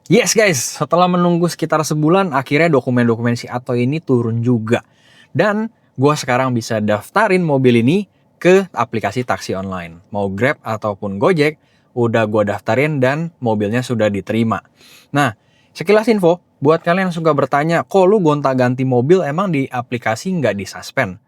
Yes guys, setelah menunggu sekitar sebulan, akhirnya dokumen-dokumen si Ato ini turun juga. Dan gue sekarang bisa daftarin mobil ini ke aplikasi taksi online. Mau Grab ataupun Gojek, udah gue daftarin dan mobilnya sudah diterima. Nah, sekilas info, buat kalian yang suka bertanya, kok lu gonta-ganti mobil emang di aplikasi nggak disuspend?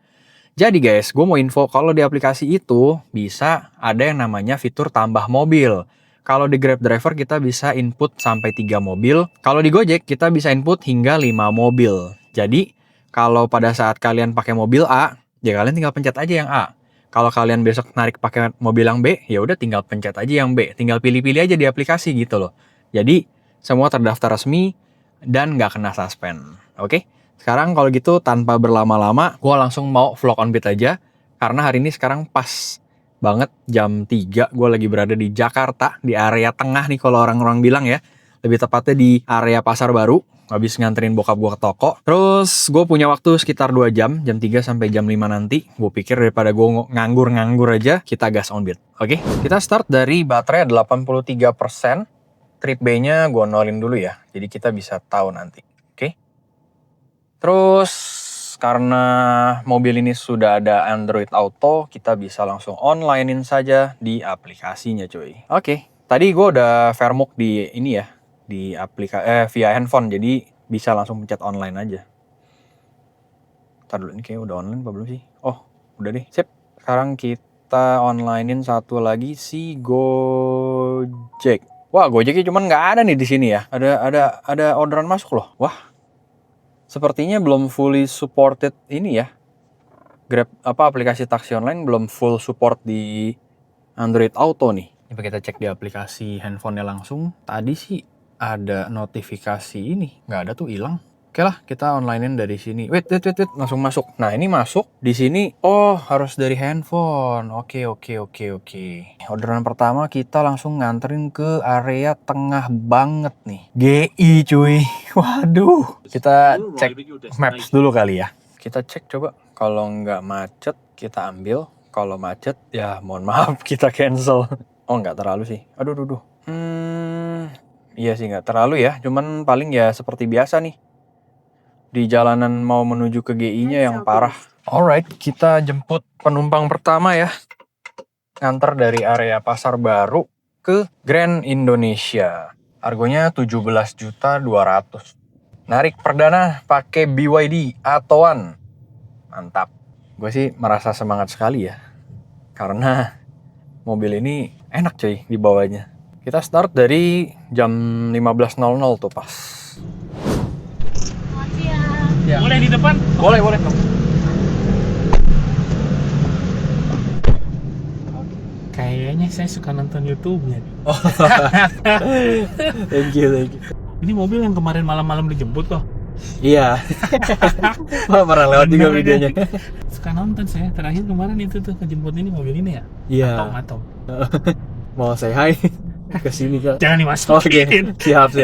Jadi guys, gue mau info kalau di aplikasi itu bisa ada yang namanya fitur tambah mobil. Kalau di Grab Driver kita bisa input sampai 3 mobil. Kalau di Gojek kita bisa input hingga 5 mobil. Jadi kalau pada saat kalian pakai mobil A, ya kalian tinggal pencet aja yang A. Kalau kalian besok narik pakai mobil yang B, ya udah tinggal pencet aja yang B. Tinggal pilih-pilih aja di aplikasi gitu loh. Jadi semua terdaftar resmi dan nggak kena suspend. Oke? Sekarang kalau gitu tanpa berlama-lama, gue langsung mau vlog on beat aja. Karena hari ini sekarang pas banget jam 3 gue lagi berada di Jakarta, di area tengah nih kalau orang-orang bilang ya. Lebih tepatnya di area Pasar Baru, habis nganterin bokap gue ke toko. Terus gue punya waktu sekitar 2 jam 3 sampai jam 5 nanti. Gue pikir daripada gue nganggur-nganggur aja, kita gas on beat. Oke, kita start dari baterai 83%. Trip B-nya gue nolin dulu ya, jadi kita bisa tahu nanti. Oke. Terus karena mobil ini sudah ada Android Auto, kita bisa langsung onlinein saja di aplikasinya cuy. Oke, tadi gue udah Vermook di ini ya, di via handphone, jadi bisa langsung pencet online aja. Ntar dulu, ini kayaknya udah online apa belum sih? Oh, udah deh, sip. Sekarang kita onlinein satu lagi si Gojek. Wah, Gojeknya cuman nggak ada nih di sini ya. Ada orderan masuk loh. Wah. Sepertinya belum fully supported ini ya. Grab aplikasi taksi online belum full support di Android Auto nih. Coba kita cek di aplikasi handphonenya langsung. Tadi sih ada notifikasi ini, nggak ada tuh, hilang. Oke lah, kita onlinein dari sini. Wait, langsung masuk. Nah, ini masuk di sini. Oh, harus dari handphone. Oke. Orderan pertama kita langsung nganterin ke area tengah banget nih. GI cuy. Waduh. Kita cek maps dulu kali ya. Kita cek coba. Kalau nggak macet, kita ambil. Kalau macet, ya mohon maaf, kita cancel. Oh, nggak terlalu sih. Aduh. Iya sih, nggak terlalu ya. Cuman paling ya seperti biasa nih. Di jalanan mau menuju ke GI-nya yang parah. Alright, kita jemput penumpang pertama ya. Nganter dari area Pasar Baru ke Grand Indonesia. Harganya 17.200.000. Narik perdana pakai BYD Atoan. Mantap. Gue sih merasa semangat sekali ya. Karena mobil ini enak cuy dibawanya. Kita start dari jam 15.00 tuh pas. Ya. Boleh di depan? Boleh. Kayaknya saya suka nonton YouTube-nya. Oh. Thank you. Ini mobil yang kemarin malam-malam dijemput kok. Iya. Pernah lewat juga videonya. Suka nonton saya. Terakhir kemarin itu tuh ngejemput ini mobil ini ya. Iya. Atau. Mau say hi ke sini Kak. Jangan dimasukin. Oke. Siap.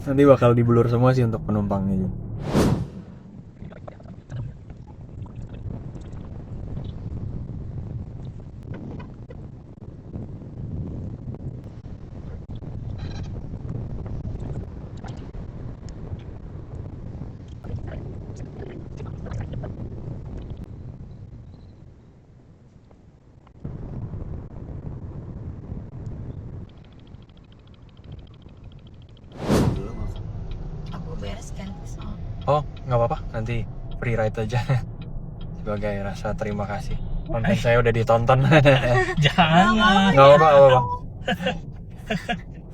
Nanti bakal diblur semua sih untuk penumpangnya. Aku bereskan. Oh, nggak apa-apa. Nanti free ride aja. Sebagai rasa terima kasih. Konten saya udah ditonton. Jangan. Nggak apa-apa.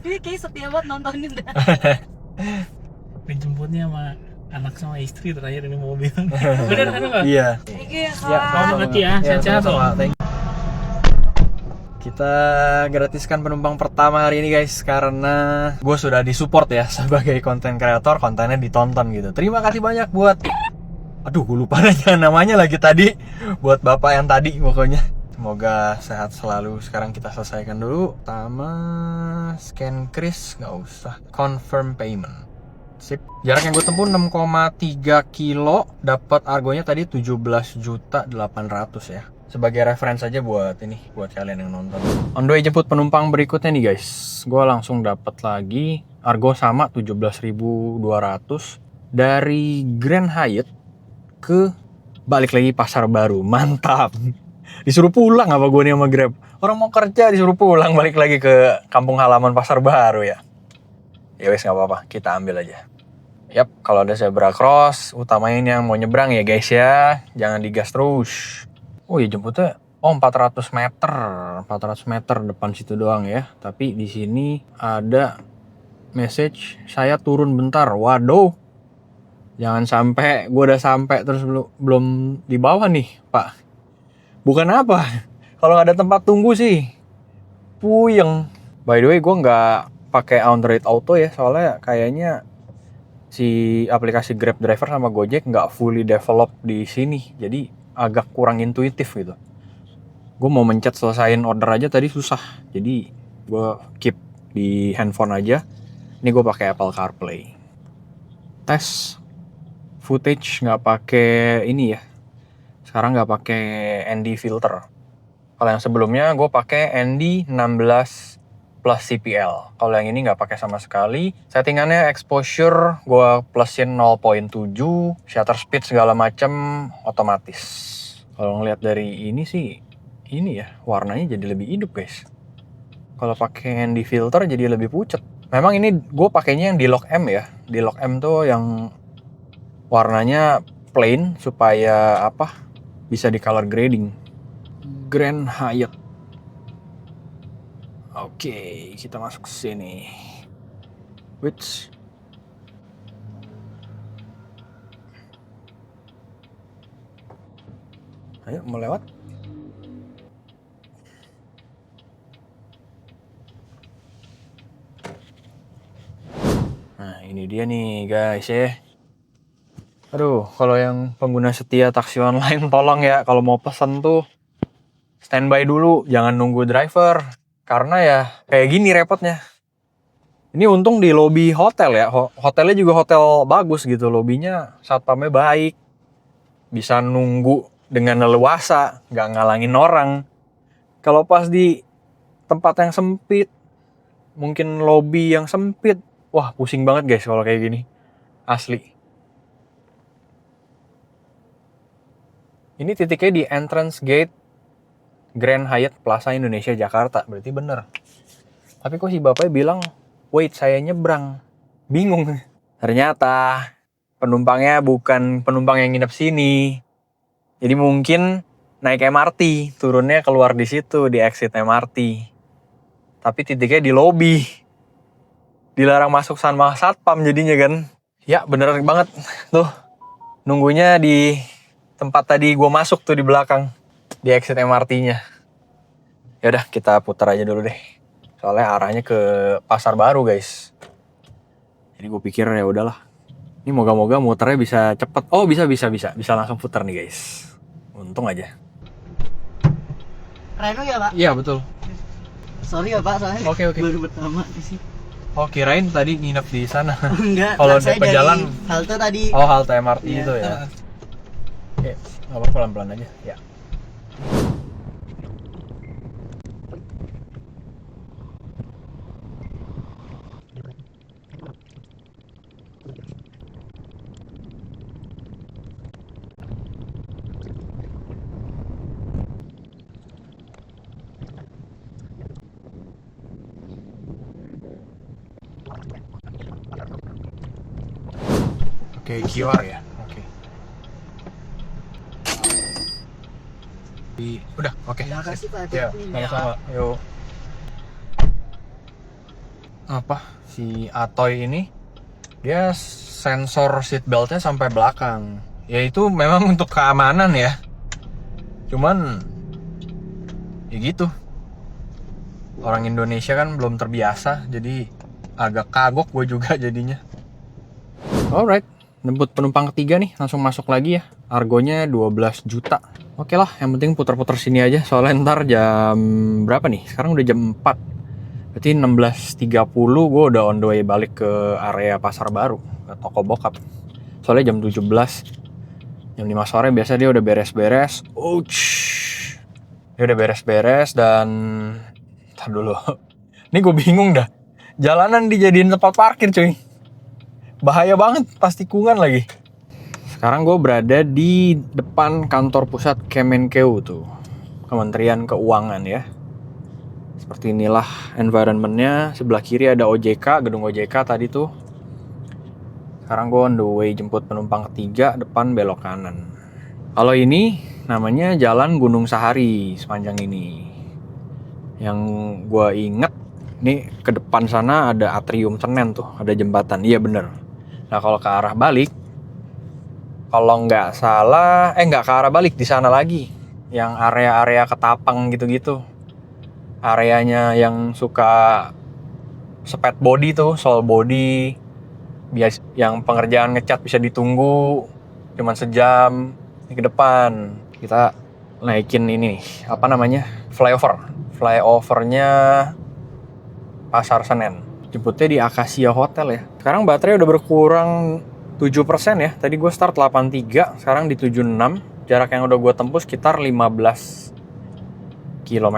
Ini kayak setia banget nontonin dah. Dijemputnya sama anak sama istri terakhir ini mobil. Bener kan Kak? Iya. Thank you ya, Ya, Kak. Selamat ya, sehat-sehat sama-sama. loh. Thank you. Kita gratiskan penumpang pertama hari ini guys, karena gue sudah disupport ya sebagai konten kreator, kontennya ditonton gitu. Terima kasih banyak buat, aduh gue lupa aja namanya lagi tadi, buat bapak yang tadi pokoknya. Semoga sehat selalu. Sekarang kita selesaikan dulu. Pertama, scan kris, nggak usah. Confirm payment. Sip. Jarak yang gue tempuh 6,3 kilo, dapat argonya tadi 17.800.000 ya. Sebagai referensi aja buat ini, buat kalian yang nonton. On the way jemput penumpang berikutnya nih guys. Gue langsung dapat lagi Argo sama 17.200 dari Grand Hyatt ke balik lagi Pasar Baru. Mantap. Disuruh pulang apa gue nih sama Grab. Orang mau kerja disuruh pulang balik lagi ke kampung halaman Pasar Baru ya. Ya wes nggak apa-apa, kita ambil aja. Yap, kalau ada zebra cross, utamain yang mau nyebrang ya guys ya. Jangan digas terus. Oh iya jemputnya, 400 meter. 400 meter depan situ doang ya. Tapi di sini ada message, saya turun bentar. Waduh. Jangan sampai gue udah sampai terus belum di bawah nih, Pak. Bukan apa. Kalau nggak ada tempat tunggu sih, puyeng. By the way, gue nggak pakai Android Auto ya, soalnya kayaknya si aplikasi Grab Driver sama Gojek nggak fully develop di sini, jadi agak kurang intuitif gitu. Gue mau mencet selesaiin order aja tadi susah, jadi gue keep di handphone aja. Ini gue pakai Apple CarPlay. Tes footage nggak pakai ini ya. Sekarang nggak pakai ND filter. Kalau yang sebelumnya gue pakai ND 16 plus CPL. Kalau yang ini nggak pakai sama sekali. Settingannya exposure gue plusin 0.7, shutter speed segala macam otomatis. Kalau ngeliat dari ini sih, ini ya warnanya jadi lebih hidup guys. Kalau pakai ND filter jadi lebih pucat. Memang ini gue pakainya yang di Lock M ya. Di Lock M tuh yang warnanya plain supaya bisa di color grading. Grand Hyatt. Oke, kita masuk ke sini. Which ayo mau lewat. Nah, ini dia nih guys ya. Aduh, kalau yang pengguna setia taksi online tolong ya kalau mau pesan tuh standby dulu, jangan nunggu driver. Karena ya kayak gini repotnya. Ini untung di lobi hotel ya. Hotelnya juga hotel bagus gitu. Lobinya satpamnya baik. Bisa nunggu dengan leluasa. Nggak ngalangin orang. Kalau pas di tempat yang sempit. Mungkin lobi yang sempit. Wah pusing banget guys kalau kayak gini. Asli. Ini titiknya di entrance gate Grand Hyatt Plaza Indonesia Jakarta. Berarti bener. Tapi kok si bapaknya bilang, wait saya nyebrang. Bingung. Ternyata penumpangnya bukan penumpang yang nginep sini. Jadi mungkin naik MRT. Turunnya keluar di situ, di exit MRT. Tapi titiknya di lobi. Dilarang masuk sama satpam jadinya kan. Ya bener banget. Tuh. Nunggunya di tempat tadi gue masuk tuh di belakang. Di exit MRT-nya. Yaudah kita putar aja dulu deh. Soalnya arahnya ke Pasar Baru guys. Jadi gue pikir ya udahlah. Ini moga-moga muternya bisa cepet. Oh bisa langsung putar nih guys. Untung aja. Reno ya Pak? Iya betul. Sorry ya Pak, soalnya Oke. baru pertama di sini. Oh kirain tadi nginep di sana. Enggak, Kalau saya di jalan. dari halte tadi. Oh halte MRT Iya. itu ya. Oke, apa pelan-pelan aja. Ya. Oke, QR ya. Oke. Udah, oke. Terima kasih Pak. Ya, sama-sama. Yuk. Apa? Si Atoy ini dia sensor seat beltnya sampai belakang. Ya itu memang untuk keamanan ya. Cuman ya gitu. Orang Indonesia kan belum terbiasa, jadi agak kagok gue juga jadinya. Alright, jemput penumpang ketiga nih, langsung masuk lagi ya. Argonya 12 juta. Oke lah, yang penting putar-putar sini aja. Soalnya ntar jam berapa nih? Sekarang udah jam 4. Berarti 16.30 gue udah on the way balik ke area Pasar Baru. Ke toko bokap. Soalnya jam 17. Jam 5 sore biasa dia udah beres-beres. Ouch. Dia udah beres-beres dan... Ntar dulu. Ini gue bingung dah. Jalanan dijadiin tempat parkir cuy. Bahaya banget, pas tikungan lagi. Sekarang gue berada di depan kantor pusat Kemenkeu tuh, Kementerian Keuangan ya. Seperti inilah environmentnya. Sebelah kiri ada OJK, gedung OJK tadi tuh. Sekarang gue on the way jemput penumpang ketiga, depan belok kanan. Kalau ini namanya Jalan Gunung Sahari sepanjang ini. Yang gue inget, nih ke depan sana ada atrium Senen tuh, ada jembatan. Iya bener. Nah kalau ke arah balik, kalau nggak salah, nggak ke arah balik, di sana lagi, yang area-area Ketapang gitu-gitu, areanya yang suka sped body tuh, soul body, yang pengerjaan ngecat bisa ditunggu, cuman sejam. Ini ke depan, kita naikin ini nih, apa namanya, flyovernya Pasar Senen. Jemputnya di Acacia Hotel ya. Sekarang baterai udah berkurang 7% ya. Tadi gue start 83, sekarang di 76. Jarak yang udah gue tempuh sekitar 15 km.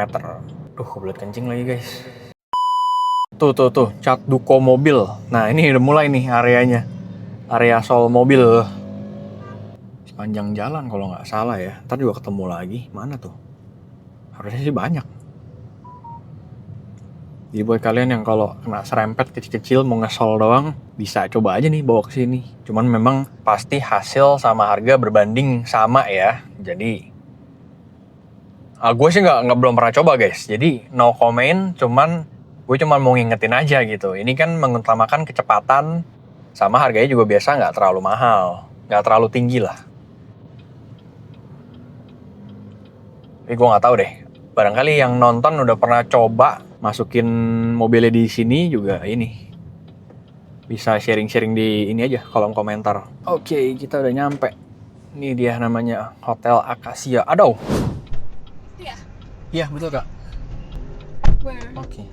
Kebelet kencing lagi guys. Tuh, cat Duko mobil. Nah ini udah mulai nih areanya. Area sol mobil. Sepanjang jalan kalau nggak salah ya. Ntar juga ketemu lagi. Mana tuh? Harusnya sih banyak. Jadi buat kalian yang kalau kena serempet kecil-kecil mau ngesol doang, bisa coba aja nih bawa ke sini. Cuman memang pasti hasil sama harga berbanding sama ya. Jadi gue sih belum pernah coba guys. Jadi no comment, gue cuma mau ngingetin aja gitu. Ini kan mengutamakan kecepatan, sama harganya juga biasa nggak terlalu mahal, nggak terlalu tinggi lah. Tapi gue nggak tahu deh. Barangkali yang nonton udah pernah coba masukin mobilnya di sini juga ini. Bisa sharing-sharing di ini aja, kolom komentar. Oke, kita udah nyampe. Ini dia namanya Hotel Acacia. Aduh. Iya. Iya, betul Kak. Where? Oke.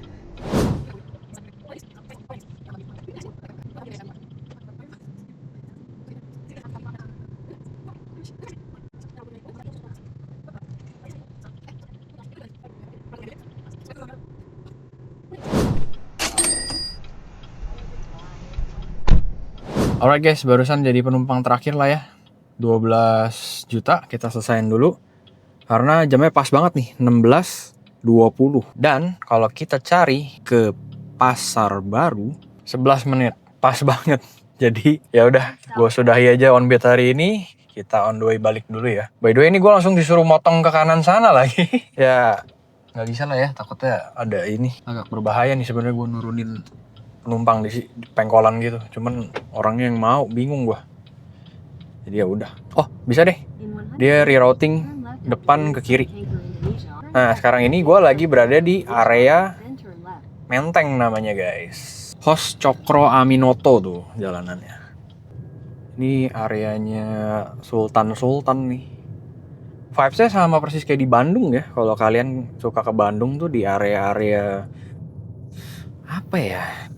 Alright guys, barusan jadi penumpang terakhir lah ya. 12 juta kita selesain dulu. Karena jamnya pas banget nih, 16.20. Dan kalau kita cari ke Pasar Baru, 11 menit. Pas banget. Jadi ya udah, gue sudahi aja on beat hari ini. Kita on the way balik dulu ya. By the way ini gue langsung disuruh motong ke kanan sana lagi. Ya nggak bisa lah ya, takutnya ada ini. Agak berbahaya nih sebenarnya gue nurunin penumpang di pengkolan gitu. Cuman orangnya yang mau, bingung gua. Jadi ya udah. Oh, bisa deh. Dia rerouting depan ke kiri. Nah, sekarang ini gua lagi berada di area Menteng namanya, guys. Hos Cokro Aminoto tuh jalanannya. Ini areanya Sultan nih. Vibes-nya sama persis kayak di Bandung ya. Kalau kalian suka ke Bandung tuh di area-area apa ya?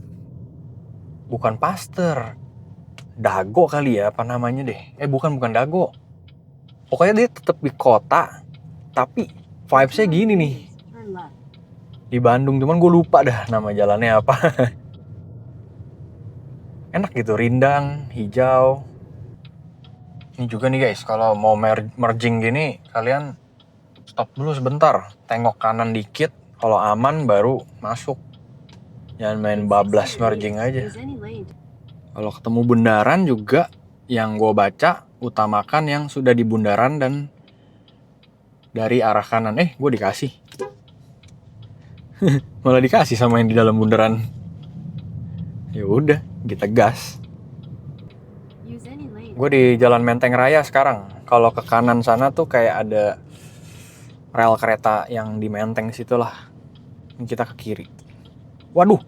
Bukan Pasteur, Dago kali ya, apa namanya deh. Bukan Dago. Pokoknya dia tetap di kota, tapi vibes-nya gini nih. Di Bandung, cuman gue lupa dah nama jalannya apa. Enak gitu, rindang, hijau. Ini juga nih guys, kalau mau merging gini, kalian stop dulu sebentar. Tengok kanan dikit, kalau aman baru masuk. Jangan main bablas merging aja. Kalau ketemu bundaran juga, yang gue baca, utamakan yang sudah di bundaran dan dari arah kanan. Gue dikasih. Malah dikasih sama yang di dalam bundaran. Ya udah, kita gas. Gue di Jalan Menteng Raya sekarang. Kalau ke kanan sana tuh kayak ada rel kereta yang di Menteng situlah. Ini kita ke kiri. Waduh,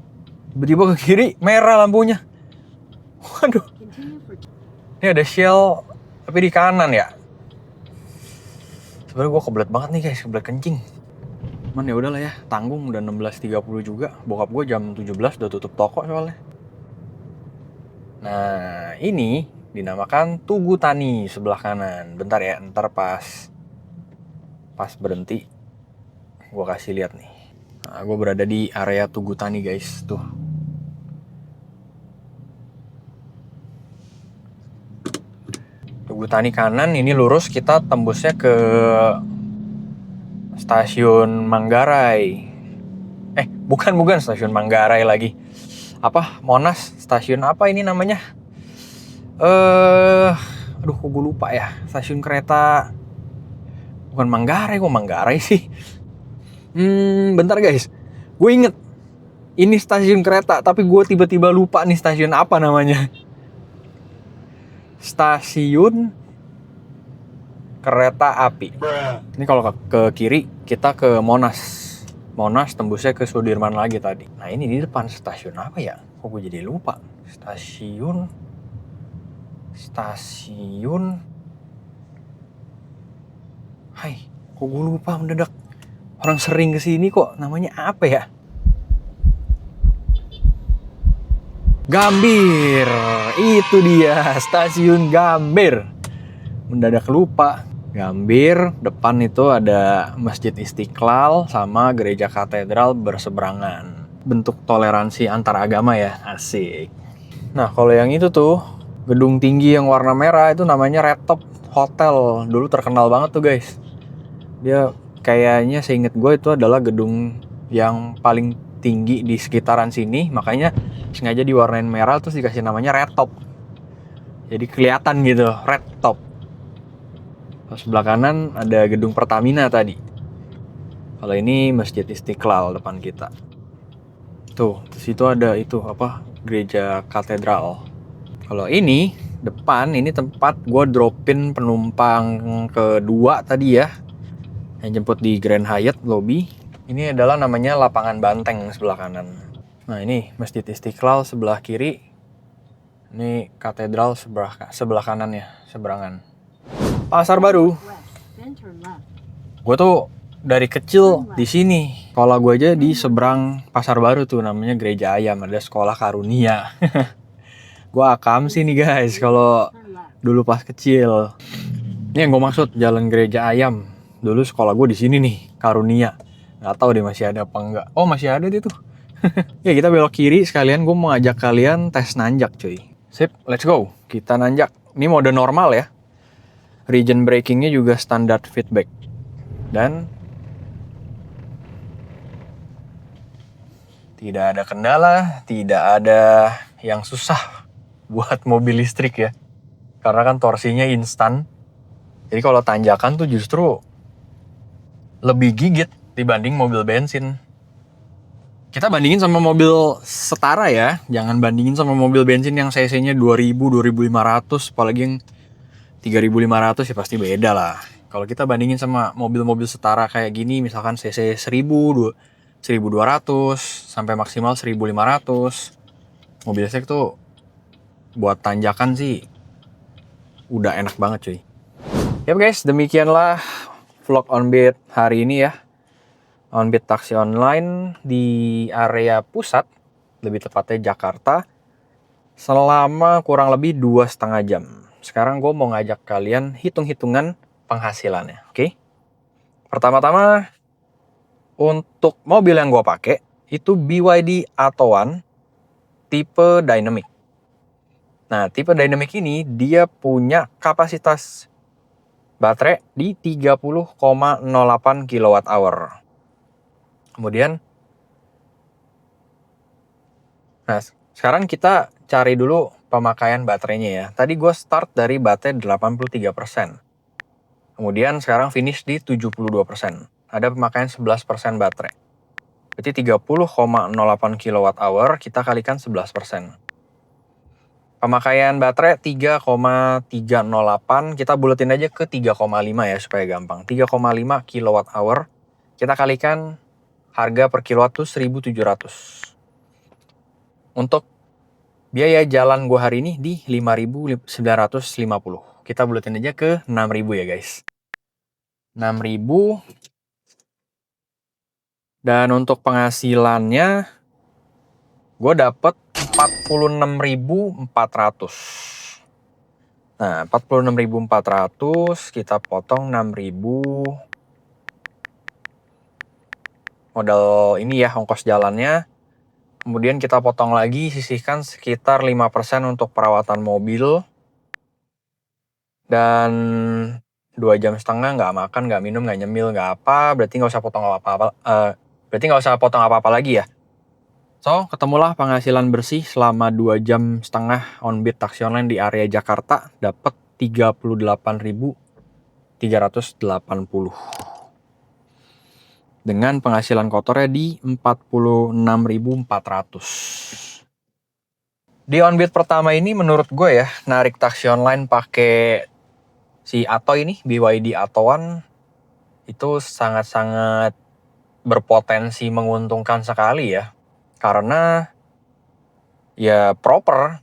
tiba-tiba ke kiri merah lampunya. Waduh, ini ada Shell tapi di kanan ya. Sebenarnya gue kebelet banget nih guys, kebelet kencing. Cuman ya udahlah ya, tanggung udah 16.30 juga. Bokap gue jam 17 udah tutup toko soalnya. Nah, ini dinamakan Tugu Tani sebelah kanan. Bentar ya, ntar pas berhenti gue kasih lihat nih. Nah, gue berada di area Tugu Tani guys, tuh Tugu Tani kanan, ini lurus kita tembusnya ke stasiun Manggarai. Bukan stasiun Manggarai lagi. Apa? Monas, stasiun apa ini namanya? Aduh, kok gue lupa ya. Stasiun kereta bukan Manggarai, kok Manggarai sih? Bentar guys. Gue inget ini stasiun kereta, tapi gue tiba-tiba lupa nih stasiun apa namanya. Stasiun kereta api. Ini kalau ke kiri kita ke Monas. Monas tembusnya ke Sudirman lagi tadi. Nah ini di depan stasiun apa ya? Kok gue jadi lupa? Stasiun. Hai, kok gue lupa mendadak. Orang sering kesini kok. Namanya apa ya? Gambir, itu dia stasiun Gambir. Mendadak lupa. Gambir, depan itu ada Masjid Istiqlal sama Gereja Katedral berseberangan. Bentuk toleransi antar agama ya, asik. Nah kalau yang itu tuh, gedung tinggi yang warna merah itu namanya Red Top Hotel. Dulu terkenal banget tuh guys. Dia kayaknya seinget gue itu adalah gedung yang paling tinggi di sekitaran sini, makanya sengaja diwarnain merah terus dikasih namanya Red Top. Jadi kelihatan gitu, Red Top. Sebelah kanan ada gedung Pertamina tadi. Kalau ini Masjid Istiqlal depan kita. Tuh, di situ ada itu apa? Gereja Katedral. Kalau ini depan ini tempat gue dropin penumpang kedua tadi ya. Yang jemput di Grand Hyatt lobby. Ini adalah namanya Lapangan Banteng sebelah kanan. Nah ini Masjid Istiqlal sebelah kiri. Ini katedral sebelah kanan ya, seberangan. Pasar Baru. Gue tuh dari kecil di sini. Sekolah gue aja di seberang Pasar Baru tuh, namanya Gereja Ayam. Ada sekolah Karunia. Gue akam sih nih guys kalau dulu pas kecil. Ini yang gue maksud Jalan Gereja Ayam. Dulu sekolah gue di sini nih, Karunia. Nggak tahu deh masih ada apa enggak. Oh masih ada dia tuh. Ya kita belok kiri sekalian, gue mau ngajak kalian tes nanjak cuy. Sip, let's go. Kita nanjak. Ini mode normal ya. Region brakingnya juga standar feedback. Dan tidak ada kendala, tidak ada yang susah buat mobil listrik ya. Karena kan torsinya instan. Jadi kalau tanjakan tuh justru lebih gigit dibanding mobil bensin. Kita bandingin sama mobil setara ya. Jangan bandingin sama mobil bensin yang cc-nya 2000, 2500. Apalagi yang 3500 ya pasti beda lah. Kalau kita bandingin sama mobil-mobil setara kayak gini, misalkan cc 1000, 1200, sampai maksimal 1500. Mobil listrik tuh buat tanjakan sih udah enak banget cuy. Yap guys, demikianlah vlog Onbit hari ini ya. Onbit taksi online di area pusat, lebih tepatnya Jakarta, selama kurang lebih 2,5 jam. Sekarang gue mau ngajak kalian hitung-hitungan penghasilannya, oke? Pertama-tama, untuk mobil yang gue pakai itu BYD Atto-1 tipe Dynamic. Nah, tipe Dynamic ini dia punya kapasitas baterai di 30,08 kWh. Kemudian, nah sekarang kita cari dulu pemakaian baterainya ya. Tadi gue start dari baterai 83%. Kemudian sekarang finish di 72%. Ada pemakaian 11% baterai. Berarti 30,08 kWh kita kalikan 11%. Pemakaian baterai 3,308, kita buletin aja ke 3,5 ya supaya gampang. 3,5 kWh kita kalikan harga per kilowatt tuh 1.700. Untuk biaya jalan gua hari ini di 5.950. Kita buletin aja ke 6.000 ya guys. 6.000. Dan untuk penghasilannya gue dapet 46.400. Nah, 46.400 kita potong 6.000. Modal ini ya, ongkos jalannya. Kemudian kita potong lagi, sisihkan sekitar 5% untuk perawatan mobil. Dan 2,5 jam nggak makan, nggak minum, nggak nyemil, nggak apa, berarti nggak usah potong apa-apa. Berarti nggak usah potong apa-apa lagi ya. So, ketemulah penghasilan bersih selama 2,5 jam on-beat taksi online di area Jakarta, dapat 38.380. Dengan penghasilan kotornya di 46.400. Di on-beat pertama ini menurut gue ya, narik taksi online pakai si Atto ini, BYD Atto One, itu sangat-sangat berpotensi menguntungkan sekali ya. Karena ya proper,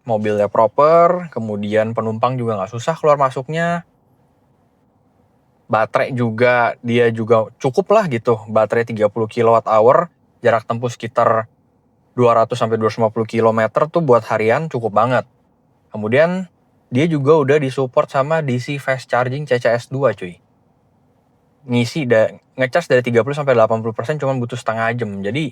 mobilnya proper, kemudian penumpang juga nggak susah keluar masuknya. Baterai juga, dia juga cukup lah gitu. Baterai 30 kWh, jarak tempuh sekitar 200-250 km tuh buat harian cukup banget. Kemudian dia juga udah disupport sama DC Fast Charging CCS2 cuy. Ngecas dari 30-80% cuma butuh setengah jam. Jadi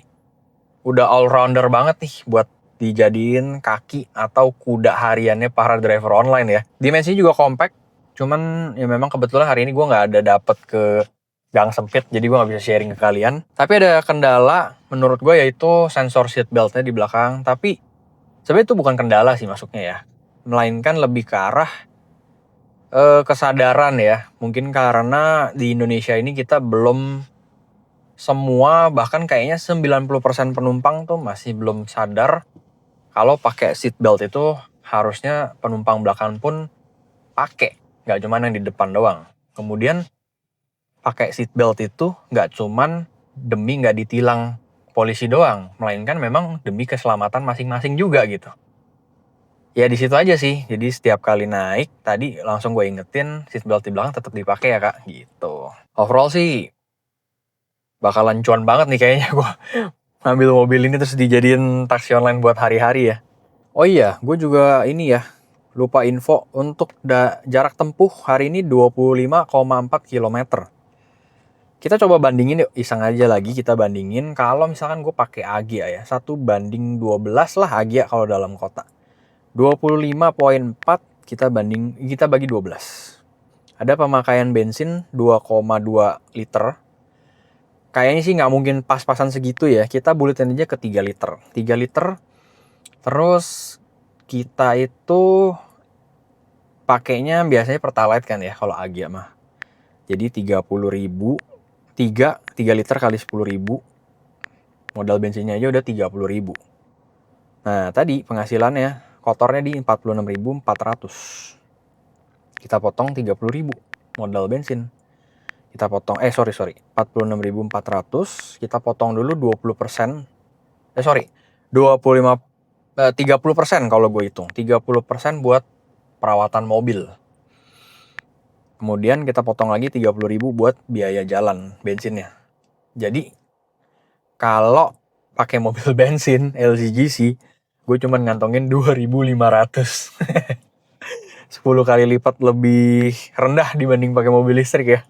udah all rounder banget nih buat dijadiin kaki atau kuda hariannya para driver online ya. Dimensinya juga compact. Cuman ya memang kebetulan hari ini gue nggak ada dapet ke gang sempit, jadi gue nggak bisa sharing ke kalian. Tapi ada kendala menurut gue yaitu sensor seat beltnya di belakang. Tapi sebenarnya itu bukan kendala sih masuknya ya, melainkan lebih ke arah kesadaran ya. Mungkin karena di Indonesia ini kita belum semua, bahkan kayaknya 90% penumpang tuh masih belum sadar kalau pakai seat belt itu harusnya penumpang belakang pun pakai. Nggak cuman yang di depan doang. Kemudian pakai seat belt itu nggak cuman demi nggak ditilang polisi doang, melainkan memang demi keselamatan masing-masing juga gitu. Ya di situ aja sih. Jadi setiap kali naik tadi langsung gue ingetin seat belt di belakang tetap dipakai ya kak gitu. Overall sih bakalan cuan banget nih kayaknya gue ngambil mobil ini terus dijadiin taksi online buat hari-hari ya. Oh iya, gue juga ini ya, lupa info untuk jarak tempuh hari ini 25,4 km. Kita coba bandingin yuk, iseng aja lagi kita bandingin kalau misalkan gue pakai Agya ya, 1:12 lah Agya kalau dalam kota. 25,4 kita bagi 12. Ada pemakaian bensin 2,2 liter. Kayaknya sih nggak mungkin pas-pasan segitu ya, kita buletin aja ke 3 liter. 3 liter, terus kita itu pakainya biasanya Pertalite kan ya kalau Agya mah. Jadi 30.000, 3 liter kali 10.000. Modal bensinnya aja udah 30.000. Nah, tadi penghasilannya kotornya di 46.400. Kita potong 30.000 modal bensin. Kita potong 46.400, kita potong dulu 20%. 30% kalau gue hitung. 30% buat perawatan mobil. Kemudian kita potong lagi 30.000 buat biaya jalan bensinnya. Jadi kalau pakai mobil bensin LCGC, gue cuma ngantongin 2.500. 10 kali lipat lebih rendah dibanding pakai mobil listrik ya.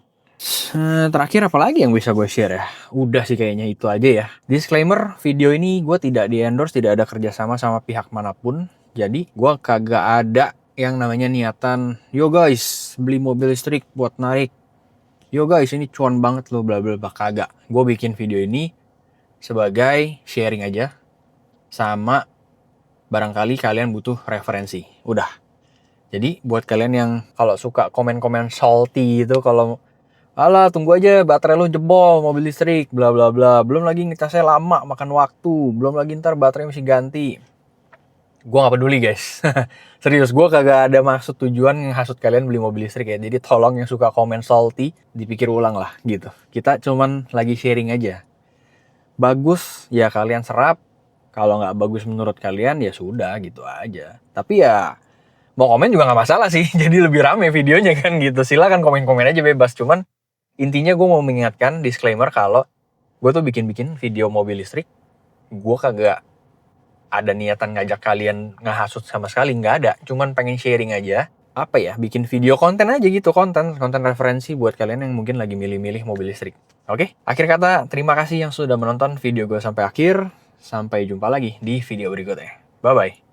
Terakhir apa lagi yang bisa gue share ya? Udah sih kayaknya itu aja ya. Disclaimer, video ini gue tidak di-endorse, tidak ada kerjasama sama pihak manapun. Jadi gue kagak ada yang namanya niatan, yo guys beli mobil listrik buat narik. Yo guys ini cuan banget loh bla bla bla, kagak. Gue bikin video ini sebagai sharing aja. Sama barangkali kalian butuh referensi. Udah. Jadi buat kalian yang kalau suka komen-komen salty itu, kalau alah tunggu aja baterai lu jebol mobil listrik bla bla bla, belum lagi ngecasnya lama makan waktu, belum lagi ntar baterai mesti ganti. Gue gak peduli guys. Serius, gue kagak ada maksud tujuan menghasut kalian beli mobil listrik ya. Jadi tolong yang suka komen salty dipikir ulang lah gitu. Kita cuman lagi sharing aja. Bagus ya kalian serap, kalau nggak bagus menurut kalian ya sudah gitu aja. Tapi ya mau komen juga nggak masalah sih. Jadi lebih rame videonya kan gitu. Silakan komen-komen aja bebas. Cuman intinya gue mau mengingatkan disclaimer kalau gue tuh bikin video mobil listrik, gue kagak ada niatan ngajak kalian ngehasut sama sekali, nggak ada. Cuman pengen sharing aja, apa ya, bikin video konten aja gitu, konten referensi buat kalian yang mungkin lagi milih-milih mobil listrik. Oke, akhir kata terima kasih yang sudah menonton video gue sampai akhir. Sampai jumpa lagi di video berikutnya. Bye-bye.